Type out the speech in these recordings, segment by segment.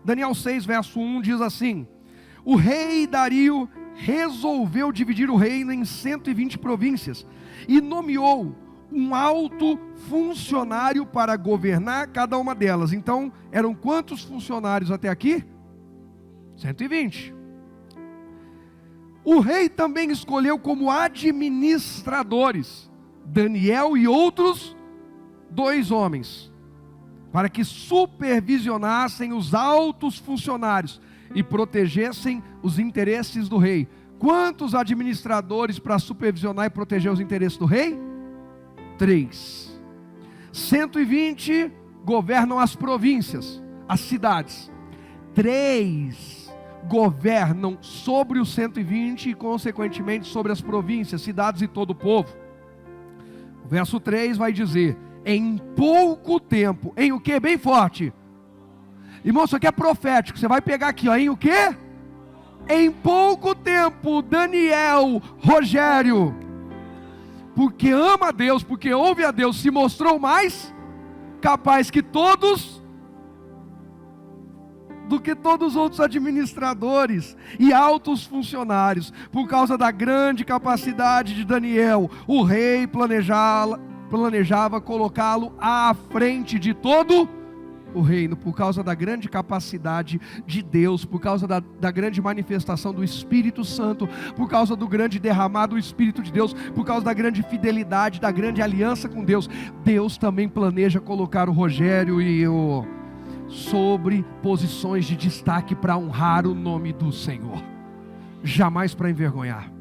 Daniel 6, verso 1 diz assim: o rei Dario resolveu dividir o reino em 120 províncias e nomeou um alto funcionário para governar cada uma delas. Então, eram quantos funcionários até aqui? 120. O rei também escolheu como administradores Daniel e outros 2 homens, para que supervisionassem os altos funcionários e protegessem os interesses do rei. Quantos administradores para supervisionar e proteger os interesses do rei? 3. 120 governam as províncias, as cidades. 3 governam sobre os 120 e consequentemente sobre as províncias, cidades e todo o povo. O verso 3 vai dizer: em pouco tempo, em o que? Bem forte. Irmão, isso aqui é profético, você vai pegar aqui, ó, em o que? Em pouco tempo, Daniel, Rogério, porque ama a Deus, porque ouve a Deus, se mostrou mais capaz que todos, do que todos os outros administradores e altos funcionários. Por causa da grande capacidade de Daniel, o rei planejava colocá-lo à frente de todo o reino, por causa da grande capacidade de Deus, por causa da grande manifestação do Espírito Santo, por causa do grande derramar do Espírito de Deus, por causa da grande fidelidade, da grande aliança com Deus. Deus também planeja colocar o Rogério e eu sobre posições de destaque para honrar o nome do Senhor, jamais para envergonhar.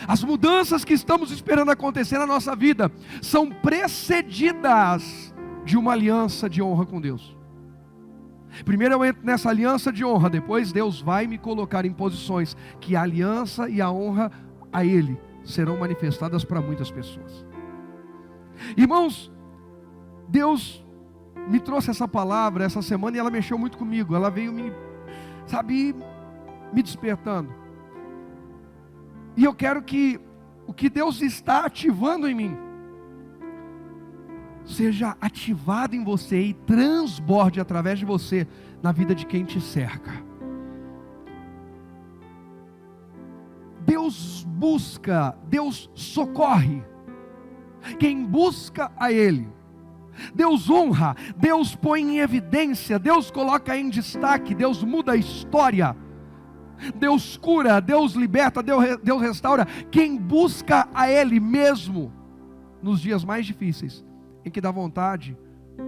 As mudanças que estamos esperando acontecer na nossa vida são precedidas de uma aliança de honra com Deus. Primeiro eu entro nessa aliança de honra, depois Deus vai me colocar em posições que a aliança e a honra a Ele serão manifestadas para muitas pessoas. Irmãos, Deus me trouxe essa palavra essa semana e ela mexeu muito comigo. Ela veio me despertando. E eu quero que o que Deus está ativando em mim seja ativado em você e transborde através de você na vida de quem te cerca. Deus busca, Deus socorre quem busca a Ele. Deus honra, Deus põe em evidência, Deus coloca em destaque, Deus muda a história, Deus cura, Deus liberta, Deus restaura quem busca a Ele, mesmo nos dias mais difíceis, em que dá vontade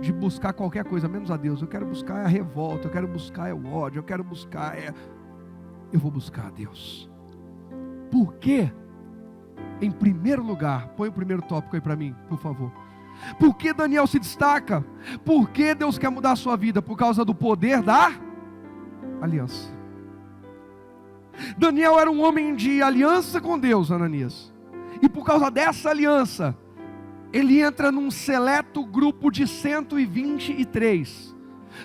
de buscar qualquer coisa, menos a Deus. Eu quero buscar a revolta, eu quero buscar o ódio, eu vou buscar a Deus. Por quê? Em primeiro lugar, põe o primeiro tópico aí para mim, por favor. Por que Daniel se destaca? Por que Deus quer mudar a sua vida? Por causa do poder da aliança. Daniel era um homem de aliança com Deus, Ananias. E por causa dessa aliança, ele entra num seleto grupo de 123.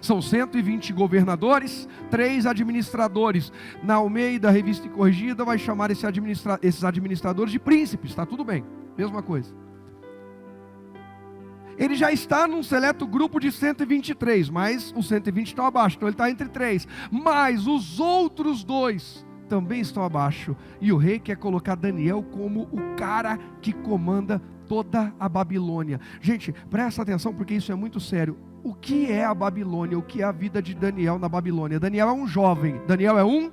São 120 governadores, 3 administradores. Na Almeida, Revista e Corrigida, vai chamar esses administradores de príncipes, está tudo bem, mesma coisa. Ele já está num seleto grupo de 123, mas os 120 estão abaixo, então ele está entre 3. Mas os outros 2 também estão abaixo. E o rei quer colocar Daniel como o cara que comanda toda a Babilônia. Gente, presta atenção porque isso é muito sério. O que é a Babilônia? O que é a vida de Daniel na Babilônia? Daniel é um jovem. Daniel é um?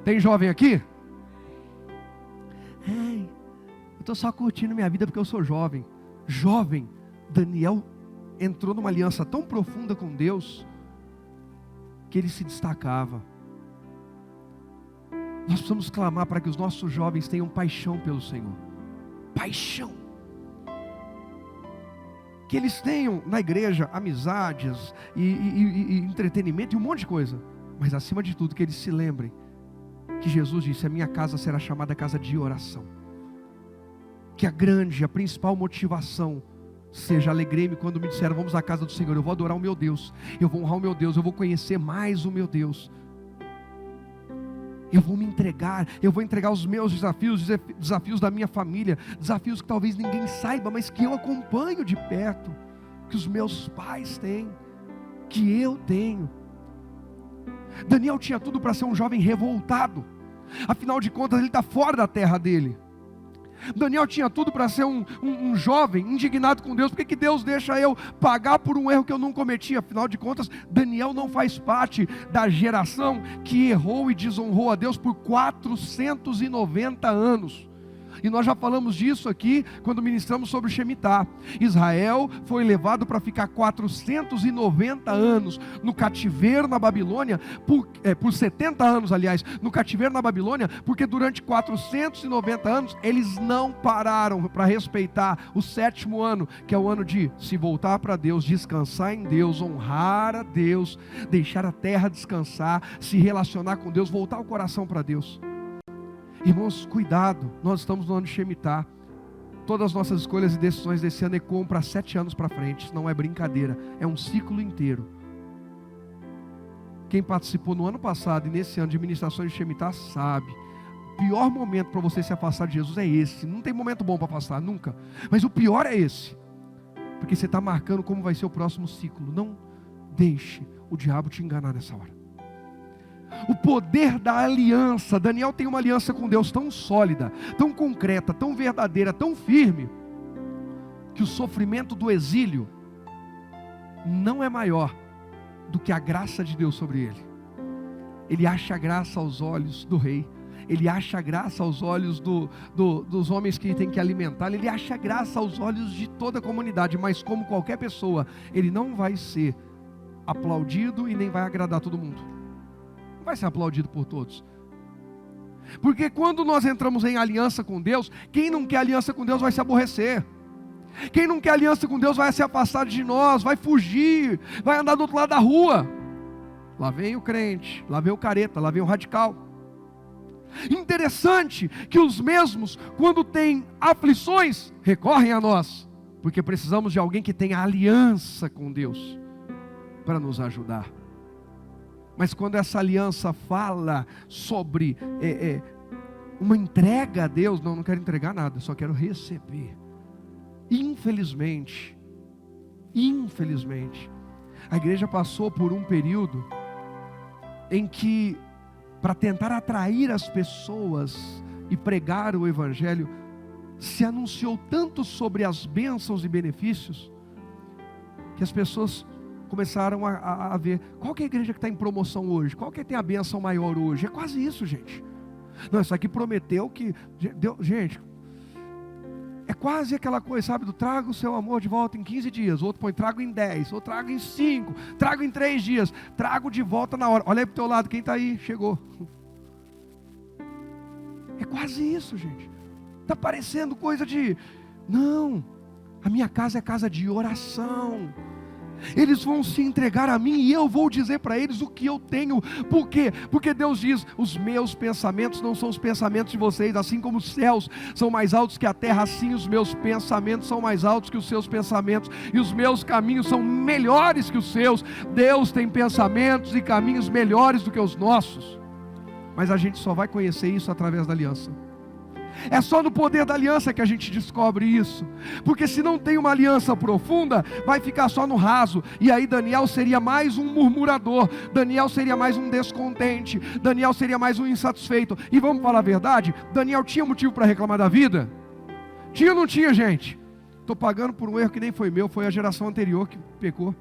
Tem jovem aqui? Ei, eu estou só curtindo minha vida porque eu sou jovem. Jovem. Daniel entrou numa aliança tão profunda com Deus que ele se destacava. Nós precisamos clamar para que os nossos jovens tenham paixão pelo Senhor. Paixão. Que eles tenham na igreja amizades e entretenimento e um monte de coisa. Mas acima de tudo que eles se lembrem que Jesus disse: a minha casa será chamada casa de oração. Que a principal motivação seja: alegrei-me quando me disseram vamos à casa do Senhor. Eu vou adorar o meu Deus, eu vou honrar o meu Deus, eu vou conhecer mais o meu Deus. Eu vou me entregar, eu vou entregar os meus desafios da minha família, desafios que talvez ninguém saiba, mas que eu acompanho de perto, que os meus pais têm, que eu tenho. Daniel tinha tudo para ser um jovem revoltado. Afinal de contas, ele está fora da terra dele. Daniel tinha tudo para ser um jovem indignado com Deus. Por que Deus deixa eu pagar por um erro que eu não cometi? Afinal de contas, Daniel não faz parte da geração que errou e desonrou a Deus por 490 anos. E nós já falamos disso aqui quando ministramos sobre Shemitah. Israel foi levado para ficar 490 anos no cativeiro na Babilônia, por 70 anos, aliás, no cativeiro na Babilônia, porque durante 490 anos eles não pararam para respeitar o 7º ano, que é o ano de se voltar para Deus, descansar em Deus, honrar a Deus, deixar a terra descansar, se relacionar com Deus, voltar o coração para Deus. Irmãos, cuidado, nós estamos no ano de Shemitah. Todas as nossas escolhas e decisões desse ano ecoam para 7 anos para frente. Isso não é brincadeira, é um ciclo inteiro. Quem participou no ano passado e nesse ano de ministrações de Shemitah sabe. O pior momento para você se afastar de Jesus é esse. Não tem momento bom para afastar, nunca. Mas o pior é esse. Porque você está marcando como vai ser o próximo ciclo. Não deixe o diabo te enganar nessa hora. O poder da aliança. Daniel tem uma aliança com Deus tão sólida, tão concreta, tão verdadeira, tão firme, que o sofrimento do exílio não é maior do que a graça de Deus sobre ele. Ele acha graça aos olhos do rei, ele acha graça aos olhos dos homens que tem que alimentar, ele acha graça aos olhos de toda a comunidade, mas como qualquer pessoa, ele não vai ser aplaudido e nem vai agradar todo mundo. Vai ser aplaudido por todos. Porque quando nós entramos em aliança com Deus, quem não quer aliança com Deus vai se aborrecer. Quem não quer aliança com Deus vai se afastar de nós, vai fugir, vai andar do outro lado da rua. Lá vem o crente, lá vem o careta, lá vem o radical. Interessante que os mesmos, quando têm aflições, recorrem a nós, porque precisamos de alguém que tenha aliança com Deus para nos ajudar. Mas quando essa aliança fala sobre uma entrega a Deus, não quero entregar nada, só quero receber. Infelizmente, a igreja passou por um período em que, para tentar atrair as pessoas e pregar o evangelho, se anunciou tanto sobre as bênçãos e benefícios, que as pessoas começaram a ver, qual que é a igreja que está em promoção hoje? Qual que tem a bênção maior hoje? É quase isso, gente. Não, isso aqui prometeu que, gente, é quase aquela coisa, sabe, do traga o seu amor de volta em 15 dias, o outro põe trago em 10, ou trago em 5, trago em 3 dias, trago de volta na hora. Olha aí para o teu lado, quem está aí, chegou. É quase isso, gente. Está parecendo coisa de, não, a minha casa é casa de oração. Eles vão se entregar a mim e eu vou dizer para eles o que eu tenho. Por quê? Porque Deus diz, os meus pensamentos não são os pensamentos de vocês. Assim como os céus são mais altos que a terra, assim os meus pensamentos são mais altos que os seus pensamentos, e os meus caminhos são melhores que os seus. Deus tem pensamentos e caminhos melhores do que os nossos. Mas a gente só vai conhecer isso através da aliança. É só no poder da aliança que a gente descobre isso. Porque se não tem uma aliança profunda, vai ficar só no raso. E aí Daniel seria mais um murmurador, Daniel seria mais um descontente, Daniel seria mais um insatisfeito. E vamos falar a verdade, Daniel tinha motivo para reclamar da vida? Tinha ou não tinha, gente? Estou pagando por um erro que nem foi meu, foi a geração anterior que pecou.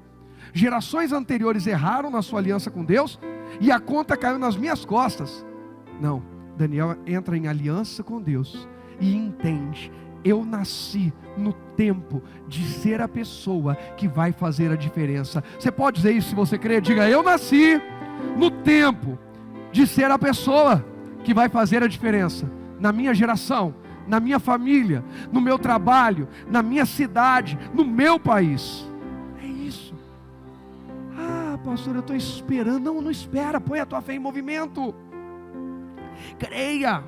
Gerações anteriores erraram na sua aliança com Deus, e a conta caiu nas minhas costas. Não. Daniel entra em aliança com Deus e entende, eu nasci no tempo de ser a pessoa que vai fazer a diferença. Você pode dizer isso se você crer? Diga, eu nasci no tempo de ser a pessoa que vai fazer a diferença na minha geração, na minha família, no meu trabalho, na minha cidade, no meu país. É isso. Ah, pastor, eu estou esperando. Não espera, põe a tua fé em movimento. Creia.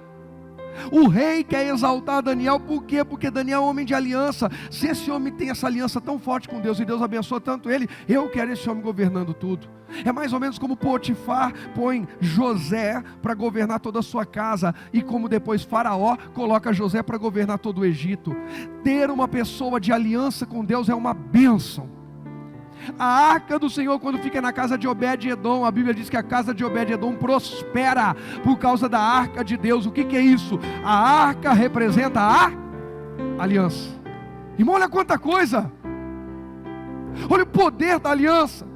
O rei quer exaltar Daniel, por quê? Porque Daniel é um homem de aliança. Se esse homem tem essa aliança tão forte com Deus, e Deus abençoa tanto ele, eu quero esse homem governando tudo. É mais ou menos como Potifar põe José para governar toda a sua casa, e como depois Faraó coloca José para governar todo o Egito. Ter uma pessoa de aliança com Deus é uma bênção. A arca do Senhor, quando fica na casa de Obed-edom, a Bíblia diz que a casa de Obed-edom prospera por causa da arca de Deus. O que é isso? A arca representa a aliança. Irmão, olha quanta coisa. Olha o poder da aliança.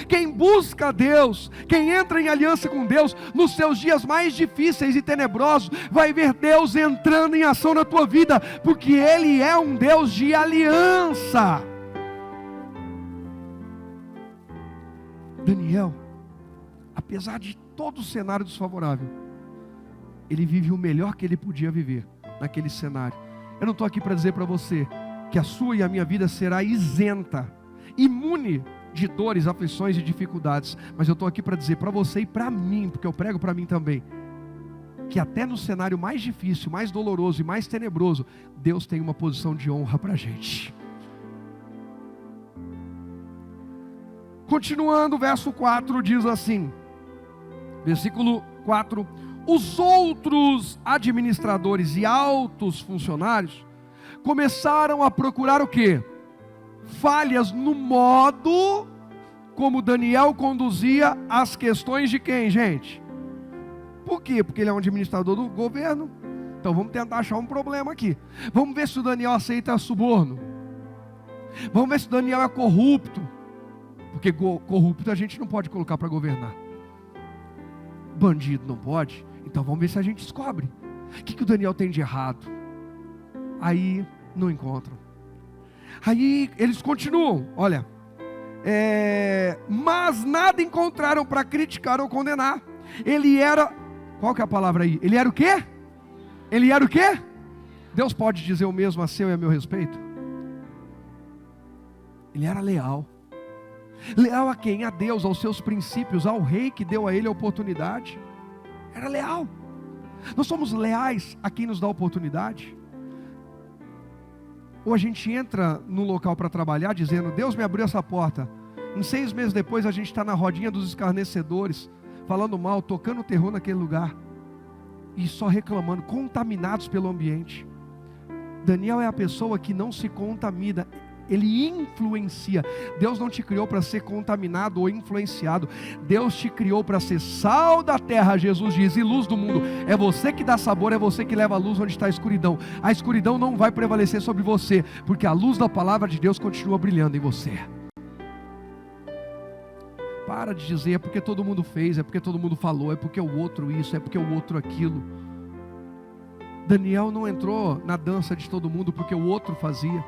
Quem busca Deus, quem entra em aliança com Deus, nos seus dias mais difíceis e tenebrosos, vai ver Deus entrando em ação na tua vida, porque Ele é um Deus de aliança. Daniel, apesar de todo o cenário desfavorável, ele vive o melhor que ele podia viver naquele cenário. Eu não estou aqui para dizer para você que a sua e a minha vida será isenta, imune de dores, aflições e dificuldades, mas eu estou aqui para dizer para você e para mim, porque eu prego para mim também, que até no cenário mais difícil, mais doloroso e mais tenebroso, Deus tem uma posição de honra para a gente. Continuando, verso 4 diz assim, versículo 4: os outros administradores e altos funcionários começaram a procurar o quê? Falhas no modo como Daniel conduzia as questões de quem, gente? Por quê? Porque ele é um administrador do governo. Então vamos tentar achar um problema aqui. Vamos ver se o Daniel aceita suborno. Vamos ver se o Daniel é corrupto. Porque corrupto a gente não pode colocar para governar. Bandido não pode. Então vamos ver se a gente descobre. O que o Daniel tem de errado? Aí não encontram. Aí eles continuam, olha, mas nada encontraram para criticar ou condenar. Ele era, qual que é a palavra aí? Ele era o quê? Ele era o quê? Deus pode dizer o mesmo a seu e a meu respeito? Ele era leal. Leal a quem? A Deus, aos seus princípios, ao rei que deu a ele a oportunidade. Era leal. Nós somos leais a quem nos dá a oportunidade. Ou a gente entra no local para trabalhar dizendo, Deus me abriu essa porta. Em 6 meses depois a gente está na rodinha dos escarnecedores, falando mal, tocando terror naquele lugar. E só reclamando, contaminados pelo ambiente. Daniel é a pessoa que não se contamina, ele influencia. Deus não te criou para ser contaminado ou influenciado. Deus te criou para ser sal da terra, Jesus diz, e luz do mundo. É você que dá sabor, é você que leva a luz onde está a escuridão. A escuridão não vai prevalecer sobre você, porque a luz da palavra de Deus continua brilhando em você. Para de dizer, é porque todo mundo fez, é porque todo mundo falou, é porque o outro isso, é porque o outro aquilo. Daniel não entrou na dança de todo mundo porque o outro fazia.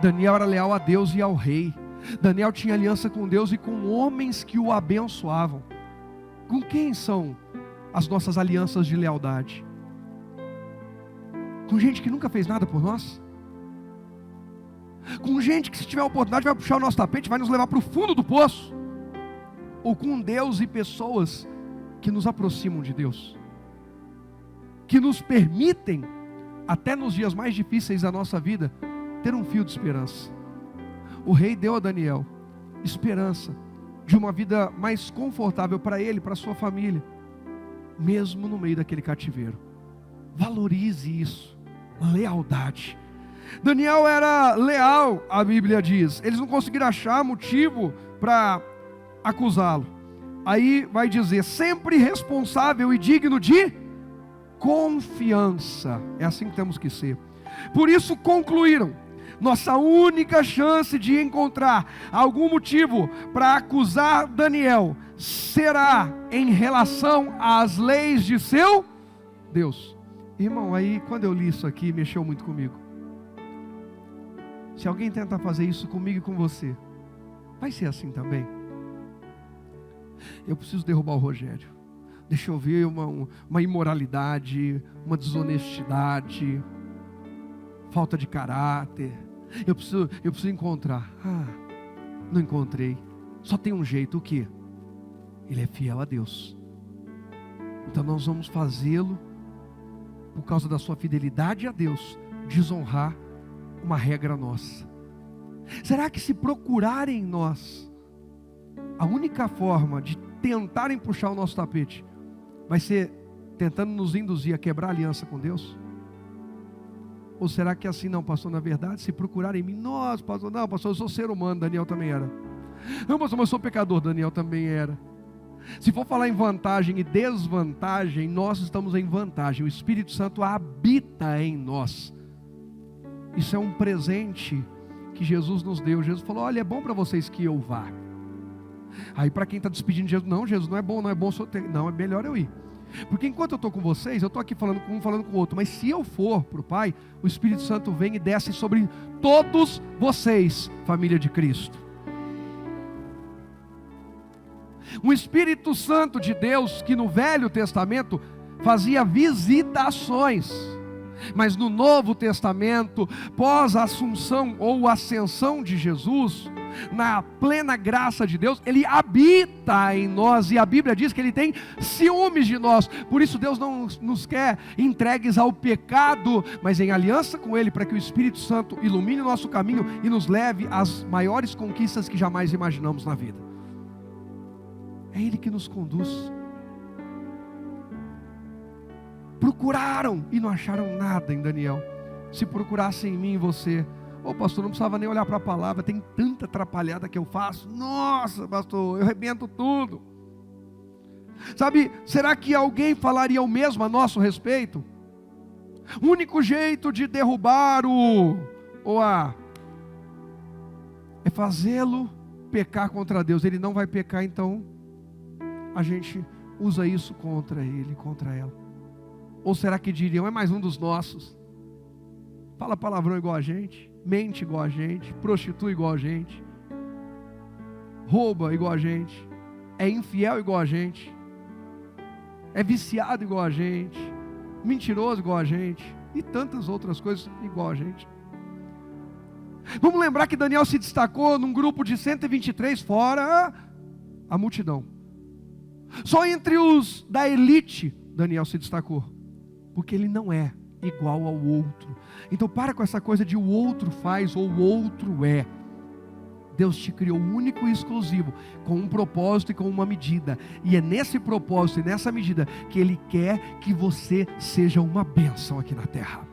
Daniel era leal a Deus e ao rei. Daniel tinha aliança com Deus e com homens que o abençoavam. Com quem são as nossas alianças de lealdade? Com gente que nunca fez nada por nós? Com gente que, se tiver a oportunidade, vai puxar o nosso tapete, vai nos levar para o fundo do poço? Ou com Deus e pessoas que nos aproximam de Deus, que nos permitem, até nos dias mais difíceis da nossa vida, ter um fio de esperança? O rei deu a Daniel esperança de uma vida mais confortável para ele, para a sua família, mesmo no meio daquele cativeiro. Valorize isso, lealdade. Daniel era leal, a Bíblia diz. Eles não conseguiram achar motivo para acusá-lo. Aí vai dizer, sempre responsável e digno de confiança. É assim que temos que ser. Por isso concluíram, nossa única chance de encontrar algum motivo para acusar Daniel será em relação às leis de seu Deus. Irmão, aí quando eu li isso aqui, mexeu muito comigo. Se alguém tentar fazer isso comigo e com você, vai ser assim também? Eu preciso derrubar o Rogério. Deixa eu ver uma imoralidade, uma desonestidade, falta de caráter. Eu preciso encontrar. Não encontrei. Só tem um jeito, o quê? Ele é fiel a Deus. Então nós vamos fazê-lo, por causa da sua fidelidade a Deus, desonrar uma regra nossa. Será que se procurarem em nós, a única forma de tentarem puxar o nosso tapete vai ser tentando nos induzir a quebrar a aliança com Deus? Ou será que é assim? Não, pastor, na verdade, se procurarem em mim, nossa, pastor, não, pastor, eu sou ser humano, Daniel também era. Não, pastor, mas eu sou pecador, Daniel também era. Se for falar em vantagem e desvantagem, nós estamos em vantagem. O Espírito Santo habita em nós. Isso é um presente que Jesus nos deu. Jesus falou, olha, é bom para vocês que eu vá. Aí para quem está despedindo de Jesus, não, Jesus, não é bom, não, é melhor eu ir. Porque enquanto eu estou com vocês, eu estou aqui falando com um, falando com o outro. Mas se eu for para o Pai, o Espírito Santo vem e desce sobre todos vocês, família de Cristo. Um Espírito Santo de Deus que no Velho Testamento fazia visitações, mas no Novo Testamento, pós a assunção ou ascensão de Jesus, na plena graça de Deus, Ele habita em nós, e a Bíblia diz que Ele tem ciúmes de nós. Por isso Deus não nos quer entregues ao pecado, mas em aliança com Ele, para que o Espírito Santo ilumine o nosso caminho e nos leve às maiores conquistas que jamais imaginamos na vida. É Ele que nos conduz. Procuraram e não acharam nada em Daniel. Se procurassem em mim e você, pastor, não precisava nem olhar para a palavra, tem tanta atrapalhada que eu faço. Nossa, pastor, eu arrebento tudo. Sabe, será que alguém falaria o mesmo a nosso respeito? O único jeito de derrubar é fazê-lo pecar contra Deus. Ele não vai pecar, então a gente usa isso contra ele, contra ela. Ou será que diriam, é mais um dos nossos? Fala palavrão igual a gente, mente igual a gente, prostitui igual a gente, rouba igual a gente, é infiel igual a gente, é viciado igual a gente, mentiroso igual a gente, e tantas outras coisas igual a gente. Vamos lembrar que Daniel se destacou num grupo de 123 fora a multidão. Só entre os da elite Daniel se destacou, porque ele não é igual ao outro. Então para com essa coisa de o outro faz ou o outro é. Deus te criou único e exclusivo, com um propósito e com uma medida, e é nesse propósito e nessa medida que Ele quer que você seja uma bênção aqui na terra.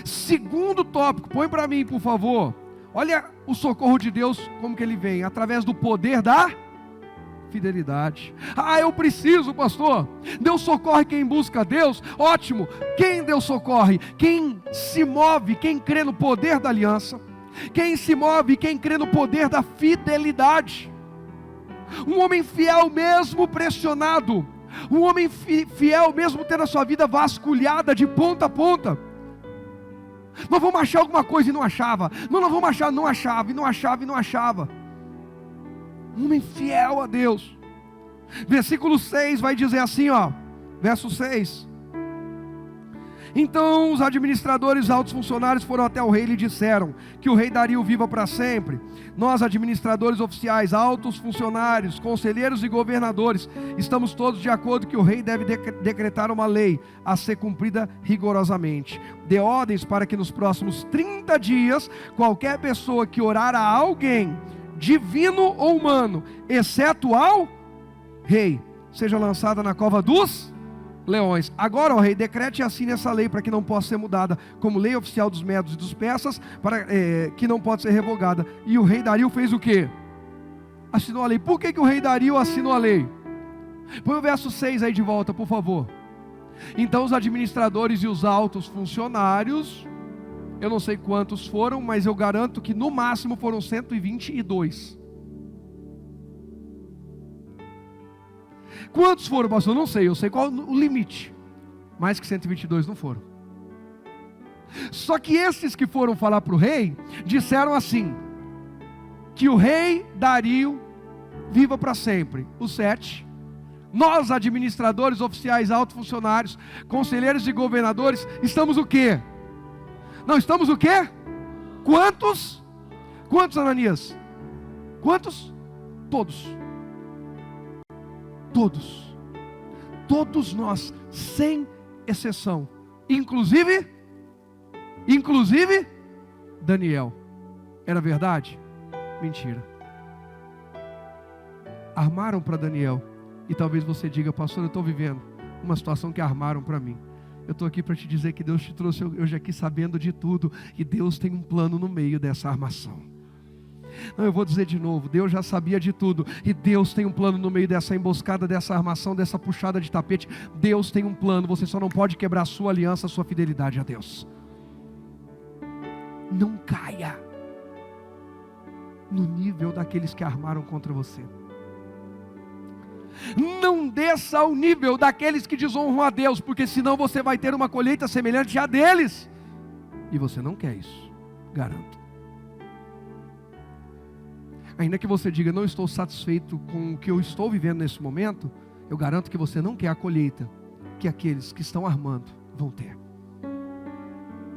Segundo tópico, põe para mim por favor. Olha o socorro de Deus, como que Ele vem, através do poder da fidelidade. Eu preciso, pastor. Deus socorre quem busca Deus. Ótimo. Quem Deus socorre? Quem se move, quem crê no poder da aliança. Quem se move, quem crê no poder da fidelidade. Um homem fiel mesmo pressionado. Um homem fiel mesmo tendo a sua vida vasculhada de ponta a ponta. Nós vamos achar alguma coisa e não achava. Não vamos achar, não achava, e não achava, e não achava. Um homem fiel a Deus. Versículo 6 vai dizer assim, verso 6. Então os administradores altos funcionários foram até o rei e lhe disseram que o rei Dario viva para sempre. Nós, administradores oficiais, altos funcionários, conselheiros e governadores, estamos todos de acordo que o rei deve decretar uma lei a ser cumprida rigorosamente. Dê ordens para que nos próximos 30 dias, qualquer pessoa que orar a alguém, divino ou humano, exceto ao rei, seja lançada na cova dos leões. Agora, ó rei, decrete e assine essa lei para que não possa ser mudada, como lei oficial dos medos e dos persas, para que não pode ser revogada. E o rei Dario fez o quê? Assinou a lei. Por que o rei Dario assinou a lei? Põe o verso 6 aí de volta, por favor. Então os administradores e os altos funcionários, eu não sei quantos foram, mas eu garanto que no máximo foram 122. Quantos foram, pastor? Eu não sei, eu sei qual o limite. Mais que 122 não foram. Só que esses que foram falar para o rei, disseram assim, que o rei Dario viva para sempre. Os 7, nós administradores, oficiais, altos funcionários, conselheiros e governadores, estamos o quê? Não, estamos o quê? Quantos? Quantos, Ananias? Quantos? Todos. Todos. Todos nós, sem exceção. Inclusive Daniel. Era verdade? Mentira. Armaram para Daniel. E talvez você diga, pastor, eu estou vivendo uma situação que armaram para mim. Eu estou aqui para te dizer que Deus te trouxe hoje aqui sabendo de tudo, e Deus tem um plano no meio dessa armação. Não, eu vou dizer de novo, Deus já sabia de tudo, e Deus tem um plano no meio dessa emboscada, dessa armação, dessa puxada de tapete. Deus tem um plano, você só não pode quebrar a sua aliança, a sua fidelidade a Deus. Não caia no nível daqueles que armaram contra você. Não desça ao nível daqueles que desonram a Deus, porque senão você vai ter uma colheita semelhante à deles, e você não quer isso, garanto. Ainda que você diga, não estou satisfeito com o que eu estou vivendo nesse momento, eu garanto que você não quer a colheita que aqueles que estão armando vão ter.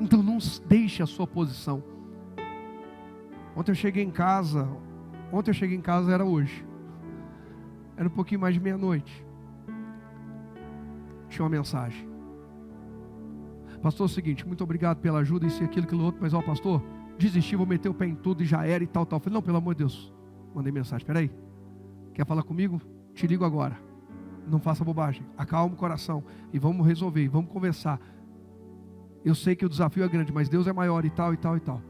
Então não deixe a sua posição. Ontem eu cheguei em casa, era hoje. Era um pouquinho mais de meia-noite. Tinha uma mensagem. Pastor, é o seguinte, muito obrigado pela ajuda, isso e aquilo, aquilo outro, mas pastor, desisti, vou meter o pé em tudo e já era e tal. Falei, não, pelo amor de Deus. Mandei mensagem, peraí. Quer falar comigo? Te ligo agora. Não faça bobagem. Acalma o coração e vamos resolver, e vamos conversar. Eu sei que o desafio é grande, mas Deus é maior e tal, e tal, e tal.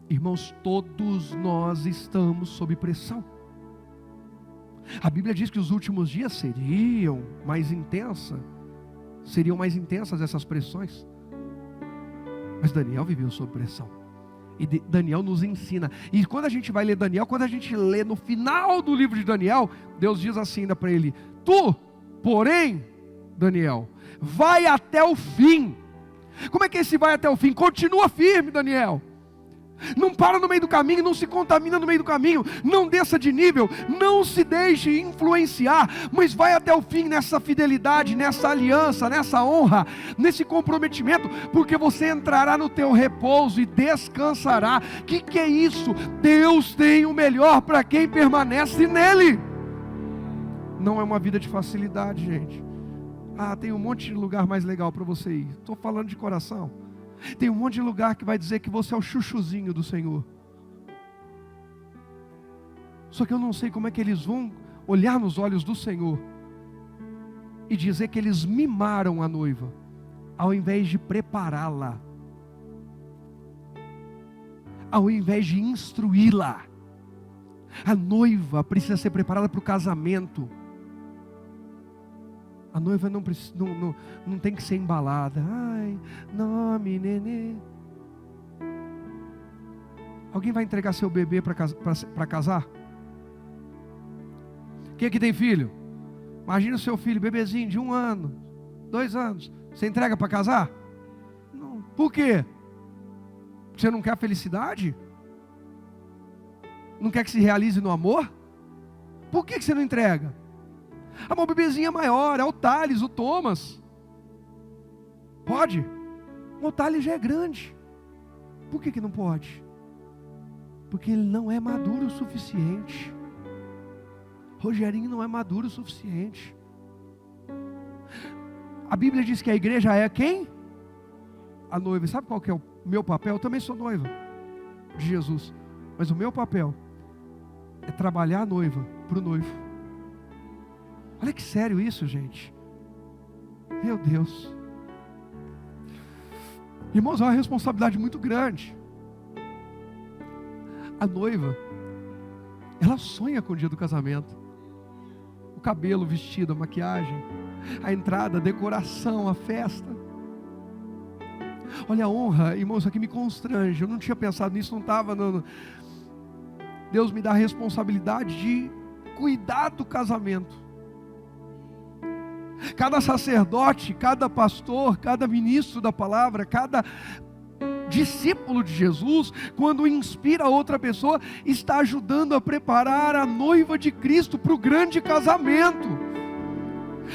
Irmãos, todos nós estamos sob pressão. A Bíblia diz que os últimos dias seriam mais intensas essas pressões. Mas Daniel viveu sob pressão. E Daniel nos ensina. E quando a gente vai ler Daniel, quando a gente lê no final do livro de Daniel, Deus diz assim ainda para ele: tu, porém, Daniel, vai até o fim. Como é que esse vai até o fim? Continua firme, Daniel. Não para no meio do caminho, não se contamina no meio do caminho, não desça de nível, não se deixe influenciar, mas vai até o fim nessa fidelidade, nessa aliança, nessa honra, nesse comprometimento, porque você entrará no teu repouso e descansará. Que é isso? Deus tem o melhor para quem permanece nele. Não é uma vida de facilidade, gente. Tem um monte de lugar mais legal para você ir. Estou falando de coração. Tem um monte de lugar que vai dizer que você é o chuchuzinho do Senhor. Só que eu não sei como é que eles vão olhar nos olhos do Senhor e dizer que eles mimaram a noiva, ao invés de prepará-la, ao invés de instruí-la. A noiva precisa ser preparada para o casamento. A noiva não tem que ser embalada. Ai, nome, nenê. Alguém vai entregar seu bebê para casar? Quem aqui tem filho? Imagina o seu filho, bebezinho de 1 ano, 2 anos. Você entrega para casar? Não. Por quê? Você não quer a felicidade? Não quer que se realize no amor? Por que você não entrega? Uma bebezinha maior, é o Thales, o Thomas. Pode? O Thales já é grande. Por que não pode? Porque ele não é maduro o suficiente. Rogerinho não é maduro o suficiente. A Bíblia diz que a igreja é quem? A noiva. Sabe qual que é o meu papel? Eu também sou noiva de Jesus. Mas o meu papel é trabalhar a noiva para o noivo. Olha que sério isso, gente. Meu Deus. Irmãos, é uma responsabilidade muito grande. A noiva, ela sonha com o dia do casamento. O cabelo, o vestido, a maquiagem, a entrada, a decoração, a festa. Olha a honra, irmãos, isso aqui me constrange. Eu não tinha pensado nisso, não estava. Deus me dá a responsabilidade de cuidar do casamento. Cada sacerdote, cada pastor, cada ministro da palavra, cada discípulo de Jesus, quando inspira outra pessoa, está ajudando a preparar a noiva de Cristo para o grande casamento.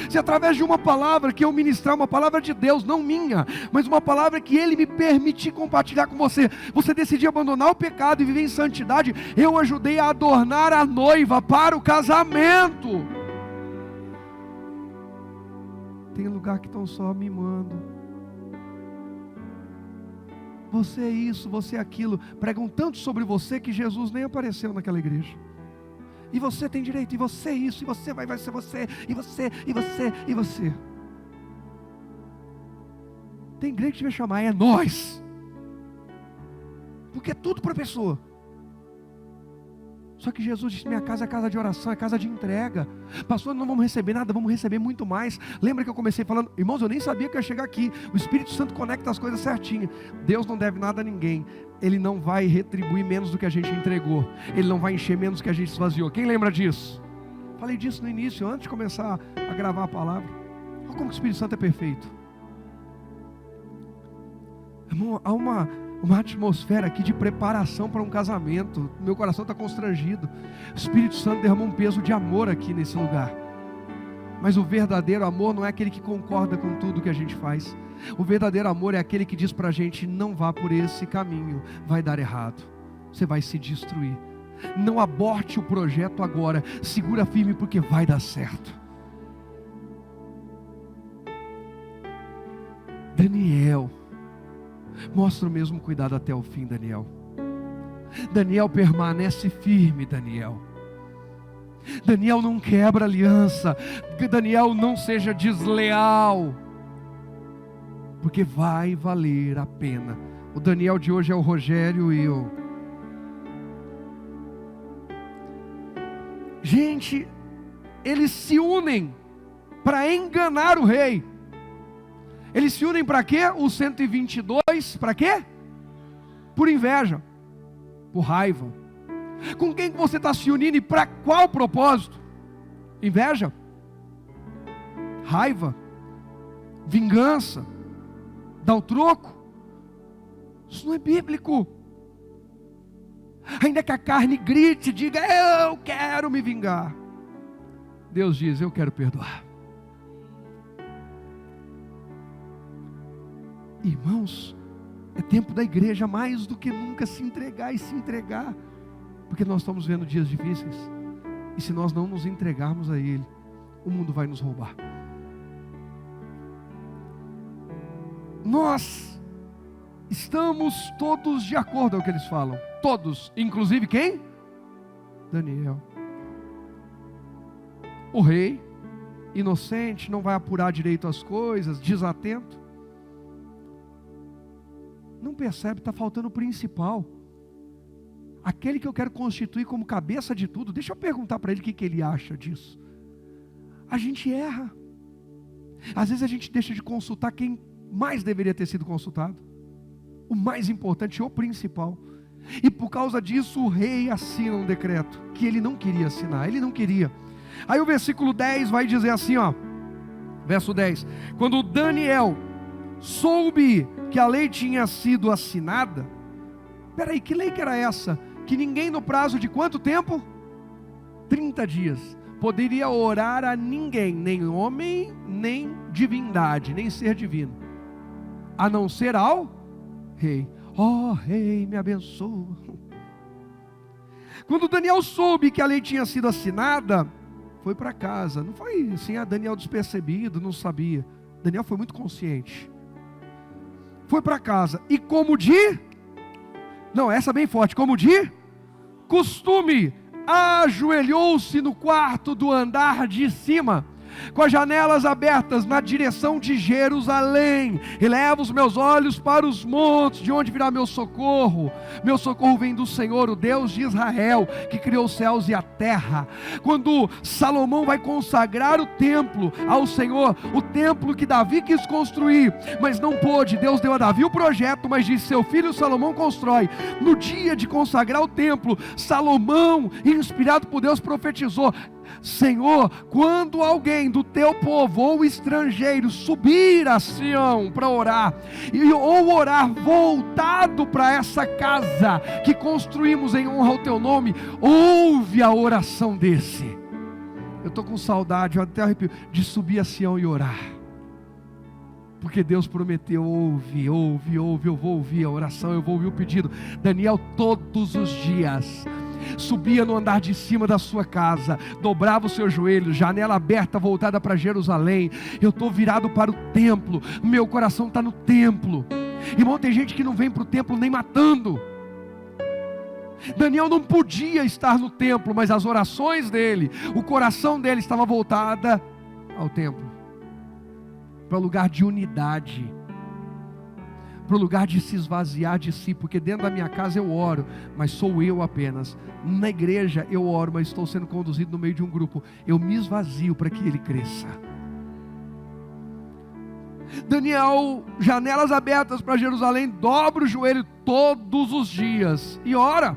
Se através de uma palavra que eu ministrar, uma palavra de Deus, não minha, mas uma palavra que Ele me permitir compartilhar com você, você decidir abandonar o pecado e viver em santidade, eu ajudei a adornar a noiva para o casamento. Tem lugar que estão só mimando. Você é isso, você é aquilo. Pregam tanto sobre você que Jesus nem apareceu naquela igreja. E você tem direito, e você é isso, e você vai ser você, e você, e você, e você. Tem igreja que devia chamar, é nós. Porque é tudo para a pessoa. Só que Jesus disse, minha casa é casa de oração, é casa de entrega. Pastor, não vamos receber nada, vamos receber muito mais. Lembra que eu comecei falando, irmãos, eu nem sabia que eu ia chegar aqui. O Espírito Santo conecta as coisas certinho. Deus não deve nada a ninguém. Ele não vai retribuir menos do que a gente entregou. Ele não vai encher menos do que a gente esvaziou. Quem lembra disso? Falei disso no início, antes de começar a gravar a palavra. Olha como o Espírito Santo é perfeito. Irmão, há uma atmosfera aqui de preparação para um casamento. Meu coração está constrangido. O Espírito Santo derramou um peso de amor aqui nesse lugar. Mas o verdadeiro amor não é aquele que concorda com tudo que a gente faz. O verdadeiro amor é aquele que diz para a gente, não vá por esse caminho, vai dar errado, você vai se destruir. Não aborte o projeto agora, segura firme porque vai dar certo. Daniel mostra o mesmo cuidado até o fim, Daniel. Daniel permanece firme, Daniel. Daniel não quebra aliança. Daniel não seja desleal. Porque vai valer a pena. O Daniel de hoje é o Rogério e eu. Gente, eles se unem para enganar o rei. Eles se unem para quê? Os 122, para quê? Por inveja, por raiva. Com quem você está se unindo e para qual propósito? Inveja? Raiva? Vingança? Dar o troco? Isso não é bíblico. Ainda que a carne grite e diga, eu quero me vingar. Deus diz, eu quero perdoar. Irmãos, é tempo da igreja mais do que nunca se entregar e se entregar. Porque nós estamos vendo dias difíceis. E se nós não nos entregarmos a Ele, o mundo vai nos roubar. Nós estamos todos de acordo, é o que eles falam. Todos, inclusive quem? Daniel. O rei, inocente, não vai apurar direito as coisas, desatento. Não percebe, está faltando o principal. Aquele que eu quero constituir como cabeça de tudo. Deixa eu perguntar para ele o que ele acha disso. A gente erra. Às vezes a gente deixa de consultar quem mais deveria ter sido consultado. O mais importante, o principal. E por causa disso o rei assina um decreto que ele não queria assinar, ele não queria. Aí o versículo 10 vai dizer assim, ó. Verso 10. Quando Daniel soube que a lei tinha sido assinada. Peraí, que lei que era essa? Que ninguém no prazo de quanto tempo? 30 dias. Poderia orar a ninguém, nem homem, nem divindade, nem ser divino. A não ser ao rei. Ó rei, me abençoa. Quando Daniel soube que a lei tinha sido assinada, foi para casa. Não foi assim, Daniel despercebido, não sabia. Daniel foi muito consciente. Foi para casa. E como de... Não, essa bem forte. Como de costume, ajoelhou-se no quarto do andar de cima, com as janelas abertas na direção de Jerusalém. Eleva os meus olhos para os montes, de onde virá meu socorro? Meu socorro vem do Senhor, o Deus de Israel, que criou os céus e a terra. Quando Salomão vai consagrar o templo ao Senhor, o templo que Davi quis construir, mas não pôde, Deus deu a Davi o projeto, mas disse, seu filho Salomão constrói. No dia de consagrar o templo, Salomão, inspirado por Deus, profetizou, Senhor, quando alguém do teu povo ou estrangeiro subir a Sião para orar, ou orar voltado para essa casa que construímos em honra ao teu nome, ouve a oração desse. Eu estou com saudade, eu até arrepio, de subir a Sião e orar, porque Deus prometeu, ouve, eu vou ouvir a oração, eu vou ouvir o pedido. Daniel todos os dias subia no andar de cima da sua casa, dobrava os seus joelhos, janela aberta voltada para Jerusalém. Eu estou virado para o templo, meu coração está no templo. Irmão, tem gente que não vem para o templo nem matando. Daniel não podia estar no templo, mas as orações dele, o coração dele estava voltada ao templo, para o lugar de unidade. para o lugar de se esvaziar de si, porque dentro da minha casa eu oro, mas sou eu apenas. Na igreja eu oro, mas estou sendo conduzido no meio de um grupo. Eu me esvazio para que ele cresça. Daniel, janelas abertas para Jerusalém, dobra o joelho todos os dias e ora.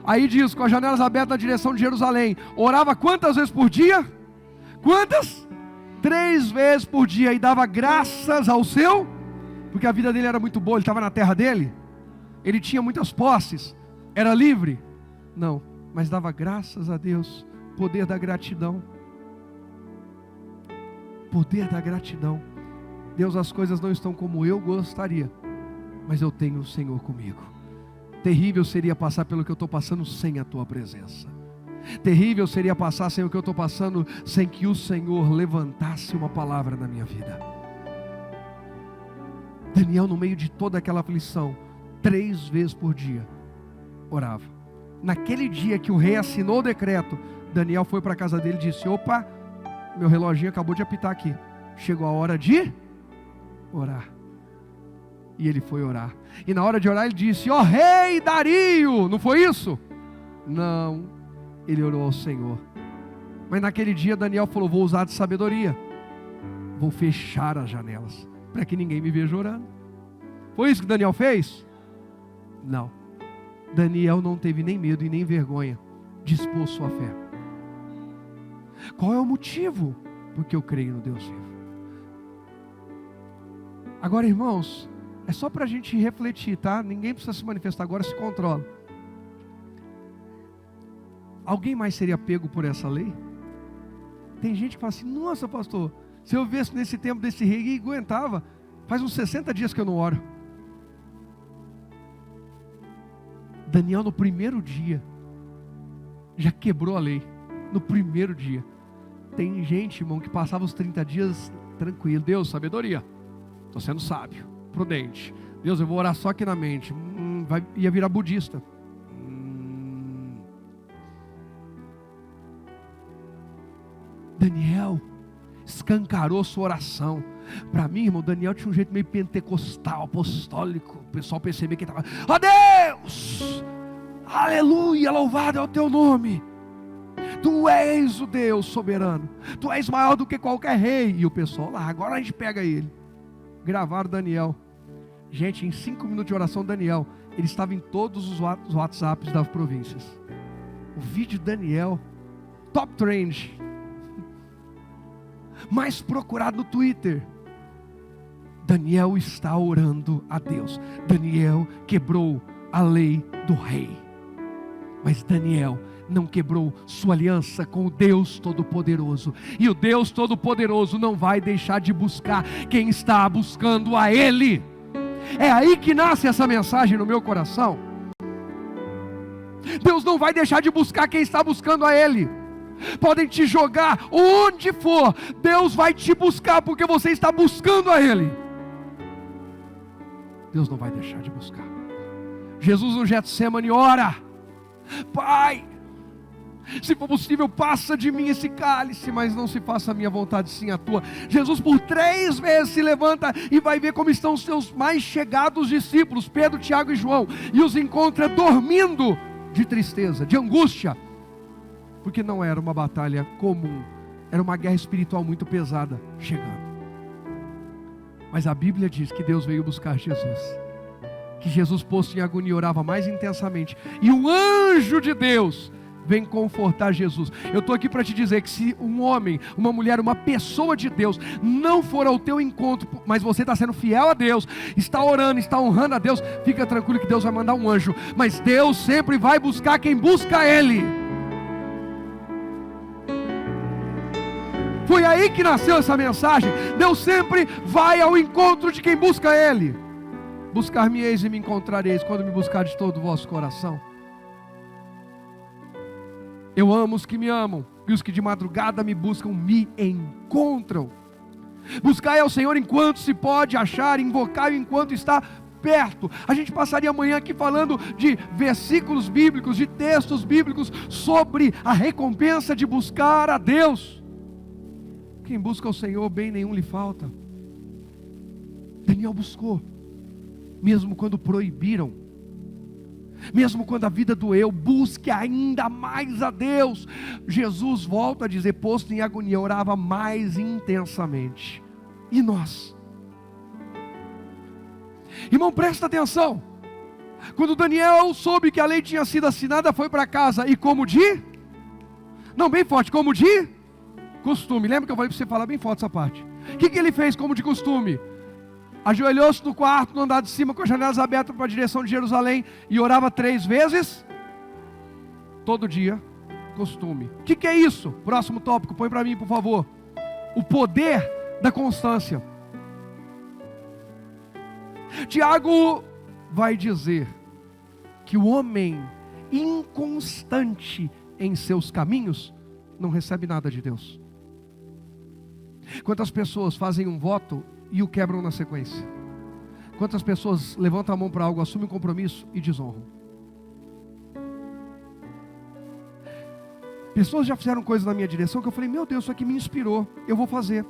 Aí diz, com as janelas abertas na direção de Jerusalém, orava quantas vezes por dia? Quantas? 3 vezes por dia, e dava graças ao seu, porque a vida dele era muito boa, ele estava na terra dele, ele tinha muitas posses, era livre? Não, mas dava graças a Deus. Poder da gratidão. Poder da gratidão. Deus, as coisas não estão como eu gostaria, mas eu tenho o Senhor comigo. Terrível seria passar pelo que eu estou passando sem a tua presença. Terrível seria passar sem o que eu estou passando, sem que o Senhor levantasse uma palavra na minha vida. Daniel, no meio de toda aquela aflição, 3 vezes por dia, orava. Naquele dia que o rei assinou o decreto, Daniel foi para a casa dele e disse: opa, meu reloginho acabou de apitar aqui, chegou a hora de orar. E ele foi orar, e na hora de orar ele disse: ó rei Dario, não foi isso? Não, ele orou ao Senhor. Mas naquele dia Daniel falou: vou usar de sabedoria, vou fechar as janelas, para que ninguém me veja orando. Foi isso que Daniel fez? Não, Daniel não teve nem medo e nem vergonha de expor sua fé. Qual é o motivo? Porque eu creio no Deus vivo. Agora, irmãos, é só para a gente refletir, tá? Ninguém precisa se manifestar agora, se controla. Alguém mais seria pego por essa lei? Tem gente que fala assim: nossa pastor, se eu visse nesse tempo desse rei e aguentava, faz uns 60 dias que eu não oro. Daniel no primeiro dia já quebrou a lei, no primeiro dia. Tem gente, irmão, que passava os 30 dias tranquilo. Deus, sabedoria, estou sendo sábio, prudente. Deus, eu vou orar só aqui na mente. Ia virar budista. Daniel escancarou sua oração. Para mim, irmão, Daniel tinha um jeito meio pentecostal, apostólico. O pessoal percebia que ele estava: ó Deus, aleluia, louvado é o teu nome. Tu és o Deus soberano, tu és maior do que qualquer rei. E o pessoal lá, agora a gente pega ele. Gravaram Daniel. Gente, em 5 minutos de oração, Daniel, ele estava em todos os WhatsApps das províncias. O vídeo de Daniel, top trend, mais procurado no Twitter. Daniel está orando a Deus. Daniel quebrou a lei do rei, mas Daniel não quebrou sua aliança com o Deus Todo-Poderoso. E o Deus Todo-Poderoso não vai deixar de buscar quem está buscando a Ele. É aí que nasce essa mensagem no meu coração. Deus não vai deixar de buscar quem está buscando a Ele. Podem te jogar onde for, Deus vai te buscar, porque você está buscando a Ele. Deus não vai deixar de buscar. Jesus no Getsemane ora: Pai, se for possível, passa de mim esse cálice, mas não se faça a minha vontade, sim a tua. Jesus por 3 vezes se levanta e vai ver como estão os seus mais chegados discípulos, Pedro, Tiago e João, e os encontra dormindo de tristeza, de angústia, porque não era uma batalha comum, era uma guerra espiritual muito pesada chegando. Mas a Bíblia diz que Deus veio buscar Jesus, que Jesus, posto em agonia, orava mais intensamente, e um anjo de Deus vem confortar Jesus. Eu estou aqui para te dizer que se um homem, uma mulher, uma pessoa de Deus não for ao teu encontro, mas você está sendo fiel a Deus, está orando, está honrando a Deus, fica tranquilo que Deus vai mandar um anjo. Mas Deus sempre vai buscar quem busca Ele. Foi aí que nasceu essa mensagem. Deus sempre vai ao encontro de quem busca Ele. Buscar-me-eis e me encontrareis, quando me buscar de todo o vosso coração. Eu amo os que me amam, e os que de madrugada me buscam me encontram. Buscai ao Senhor enquanto se pode achar, invocai-o enquanto está perto. A gente passaria amanhã aqui falando de versículos bíblicos, de textos bíblicos sobre a recompensa de buscar a Deus. Quem busca o Senhor, bem nenhum lhe falta. Daniel buscou. mesmo quando proibiram, mesmo quando a vida doeu, busque ainda mais a Deus. Jesus volta a dizer, posto em agonia, orava mais intensamente. E nós? Irmão, presta atenção. Quando Daniel soube que a lei tinha sido assinada, foi para casa, e como de? Não, bem forte, como de? Costume. Lembra que eu falei para você falar bem forte essa parte? O que ele fez como de costume? Ajoelhou-se no quarto, no andar de cima, com as janelas abertas para a direção de Jerusalém, e orava 3 vezes, todo dia, costume. O que é isso? Próximo tópico, põe para mim, por favor. O poder da constância. Tiago vai dizer que o homem inconstante em seus caminhos não recebe nada de Deus. Quantas pessoas fazem um voto e o quebram na sequência? Quantas pessoas levantam a mão para algo, assumem um compromisso e desonram? Pessoas já fizeram coisas na minha direção que eu falei, meu Deus, isso aqui me inspirou, eu vou fazer.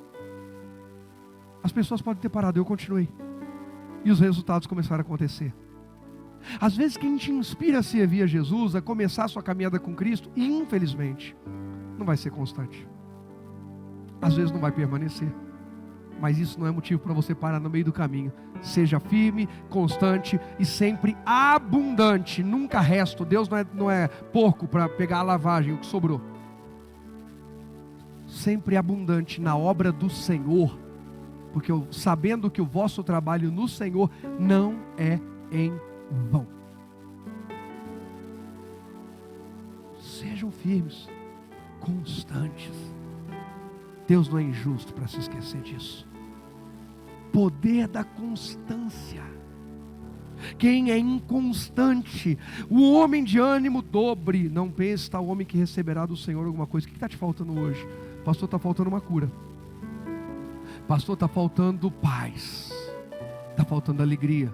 As pessoas podem ter parado, eu continuei. E os resultados começaram a acontecer. Às vezes quem te inspira a servir a Jesus, a começar a sua caminhada com Cristo, e infelizmente, não vai ser constante. Às vezes não vai permanecer. Mas isso não é motivo para você parar no meio do caminho. Seja firme, constante e sempre abundante. Nunca resto. Deus não é porco para pegar a lavagem, o que sobrou. Sempre abundante na obra do Senhor. Porque sabendo que o vosso trabalho no Senhor não é em vão. Sejam firmes, constantes. Deus não é injusto para se esquecer disso. Poder da constância. Quem é inconstante, o homem de ânimo dobre, não pense tal homem que receberá do Senhor alguma coisa. O que está te faltando hoje? Pastor, está faltando uma cura. Pastor, está faltando paz. Está faltando alegria.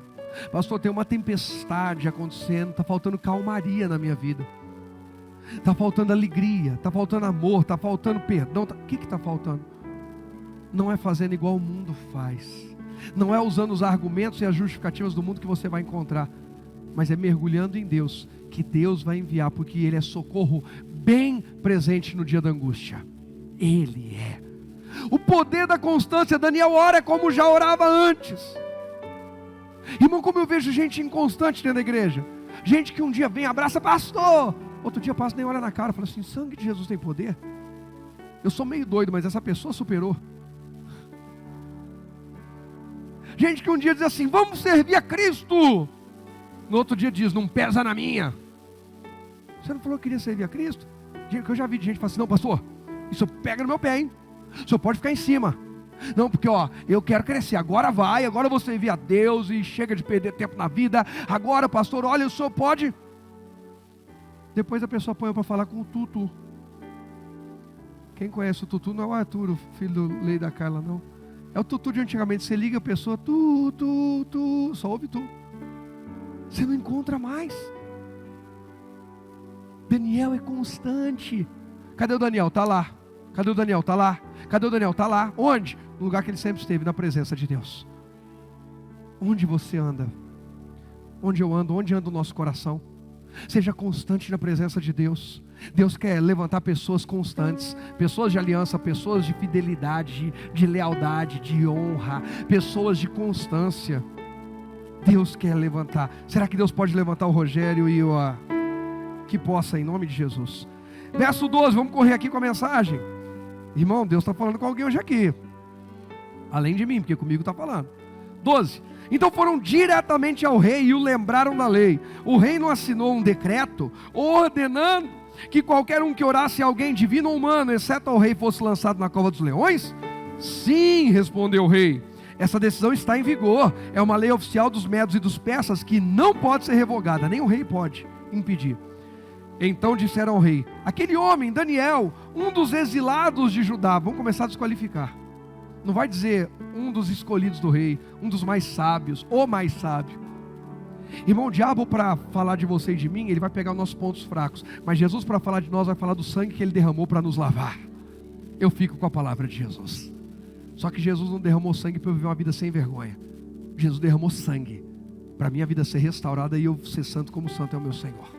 Pastor, tem uma tempestade acontecendo, está faltando calmaria na minha vida. Está faltando alegria, está faltando amor, está faltando perdão. O que está faltando? Não é fazendo igual o mundo faz. Não é usando os argumentos e as justificativas do mundo que você vai encontrar. Mas é mergulhando em Deus, que Deus vai enviar, porque Ele é socorro bem presente no dia da angústia. Ele é. O poder da constância. Daniel ora como já orava antes. Irmão, como eu vejo gente inconstante dentro da igreja. Gente que um dia vem, abraça, pastor. Outro dia passa, nem olha na cara, fala assim, sangue de Jesus tem poder? Eu sou meio doido, mas essa pessoa superou. Gente que um dia diz assim, vamos servir a Cristo. No outro dia diz, não pesa na minha. Você não falou que queria servir a Cristo? Gente, que eu já vi de gente que fala assim, não pastor, isso pega no meu pé, hein? O senhor pode ficar em cima. Não, porque eu quero crescer, agora vai, agora eu vou servir a Deus e chega de perder tempo na vida. Agora pastor, olha, o senhor pode... Depois a pessoa põe para falar com o Tutu. Quem conhece o Tutu não é o Arthur, o filho do Lei da Carla, não. É o Tutu de antigamente. Você liga a pessoa, tu, só ouve tu. Você não encontra mais. Daniel é constante. Cadê o Daniel? Está lá. Cadê o Daniel? Está lá. Cadê o Daniel? Está lá. Onde? No lugar que ele sempre esteve, na presença de Deus. Onde você anda? Onde eu ando? Onde anda o nosso coração? Seja constante na presença de Deus. Deus quer levantar pessoas constantes, pessoas de aliança, pessoas de fidelidade, de lealdade, de honra, pessoas de constância. Deus quer levantar. Será que Deus pode levantar o Rogério e que possa, em nome de Jesus? Verso 12, vamos correr aqui com a mensagem. Irmão, Deus está falando com alguém hoje aqui, além de mim, porque comigo está falando. 12. Então foram diretamente ao rei e o lembraram da lei. O rei não assinou um decreto ordenando que qualquer um que orasse a alguém divino ou humano, exceto ao rei, fosse lançado na cova dos leões? Sim, respondeu o rei. Essa decisão está em vigor. É uma lei oficial dos medos e dos persas que não pode ser revogada. Nem o rei pode impedir. Então disseram ao rei, aquele homem, Daniel, um dos exilados de Judá. Vamos começar a desqualificar. Não vai dizer um dos escolhidos do rei, um dos mais sábios, o mais sábio. Irmão, o diabo para falar de você e de mim, ele vai pegar os nossos pontos fracos. Mas Jesus para falar de nós vai falar do sangue que ele derramou para nos lavar. Eu fico com a palavra de Jesus. Só que Jesus não derramou sangue para eu viver uma vida sem vergonha. Jesus derramou sangue para a minha vida ser restaurada e eu ser santo como santo é o meu Senhor.